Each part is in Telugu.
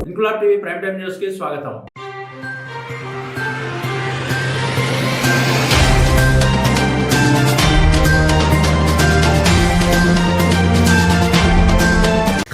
Inquilab TV prime time news కి స్వాగతం.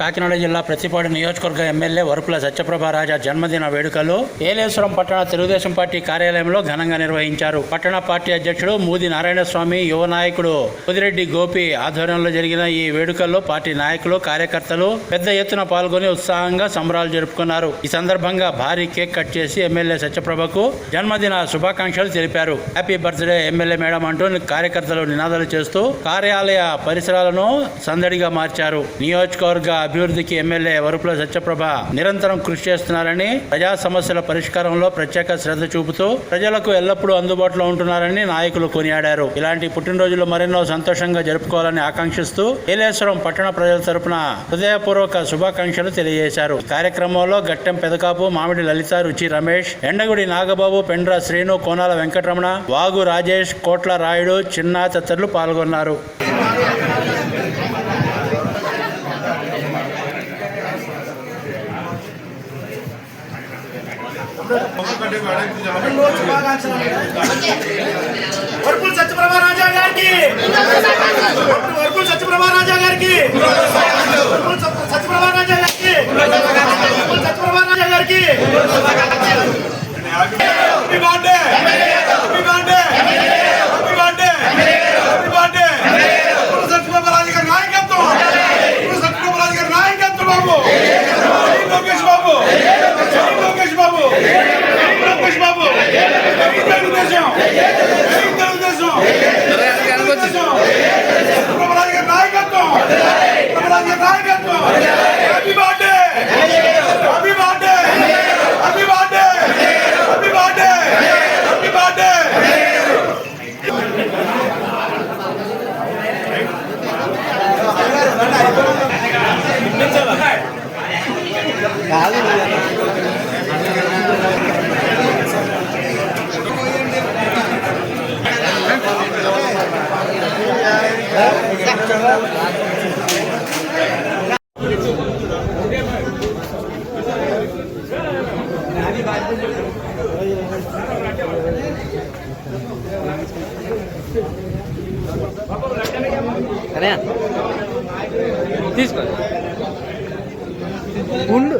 కాకినాడ జిల్లా ప్రతిపాడు నియోజకవర్గ ఎమ్మెల్యే వరుపుల సత్యప్రభారాజా జన్మదిన వేడుకలు ఏలేశ్వరం పట్టణ తెలుగుదేశం పార్టీ కార్యాలయంలో ఘనంగా నిర్వహించారు. పట్టణ పార్టీ అధ్యక్షుడు మూది నారాయణస్వామి, యువ నాయకుడు పొదిరెడ్డి గోపి ఆధ్వర్యంలో జరిగిన ఈ వేడుకల్లో పార్టీ నాయకులు, కార్యకర్తలు పెద్ద ఎత్తున పాల్గొని ఉత్సాహంగా సంబరాలు జరుపుకున్నారు. ఈ సందర్భంగా భారీ కేక్ కట్ చేసి ఎమ్మెల్యే సత్యప్రభకు జన్మదిన శుభాకాంక్షలు తెలిపారు. హ్యాపీ బర్త్డే ఎమ్మెల్యే మేడం అంటూ కార్యకర్తలు నినాదాలు చేస్తూ కార్యాలయ పరిసరాలను సందడిగా మార్చారు. నియోజకవర్గ అభివృద్ధికి ఎమ్మెల్యే వరుపుల సత్యప్రభ నిరంతరం కృషి చేస్తున్నారని, ప్రజా సమస్యల పరిష్కారంలో ప్రత్యేక శ్రద్ధ చూపుతూ ప్రజలకు ఎల్లప్పుడూ అందుబాటులో ఉంటున్నారని నాయకులు కొనియాడారు. ఇలాంటి పుట్టినరోజులు మరెన్నో సంతోషంగా జరుపుకోవాలని ఆకాంక్షిస్తూ ఏలేశ్వరం పట్టణ ప్రజల తరపున హృదయపూర్వక శుభాకాంక్షలు తెలియజేశారు. కార్యక్రమంలో గట్టెం పెదకాపు, మామిడి లలిత, రుచి రమేష్, ఎండగుడి నాగబాబు, పెండ్ర శ్రీను, కోనాల వెంకటరమణ, వాగు రాజేష్, కోట్ల రాయుడు, చిన్న తదితరులు పాల్గొన్నారు. వరుపుల సత్యప్రభారాజా గారికి, వరుపుల సత్యప్రభారాజా గారికి, సత్యప్రభారాజా గారికి, సత్యప్రభారాజా గారికి happy birthday, happy birthday, happy birthday, happy birthday. Satyaprabharaja గారి నాయకత్వం, సత్యప్రభారాజా గారి నాయకత్వం బాబు, లోకేష్ బాబు, లోకేష్ బాబు, లోకేష్ బాబు, తెలుగుదేశం, తెలుగుదేశం, సత్యప్రభారాజా గారి నాయకత్వం, సత్యప్రభారాజా గారి నాయకత్వం. Happy birthday, happy birthday, happy birthday, happy birthday, happy birthday. తీసుకో ఉండు.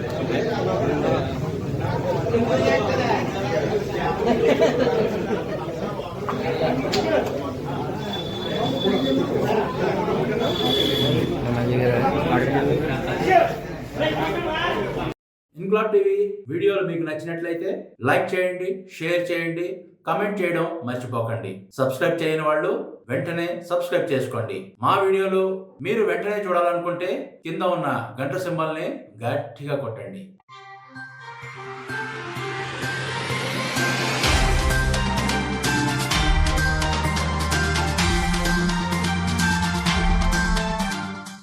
ఇంక్లాబ్ టీవీ వీడియోలు మీకు నచ్చినట్లయితే లైక్ చేయండి, షేర్ చేయండి, కమెంట్ చేయడం మర్చిపోకండి. సబ్స్క్రైబ్ చేయని వాళ్ళు వెంటనే సబ్స్క్రైబ్ చేసుకోండి. మా వీడియోలు మీరు వెంటనే చూడాలనుకుంటే కింద ఉన్న గంట సింబల్ని గట్టిగా కొట్టండి.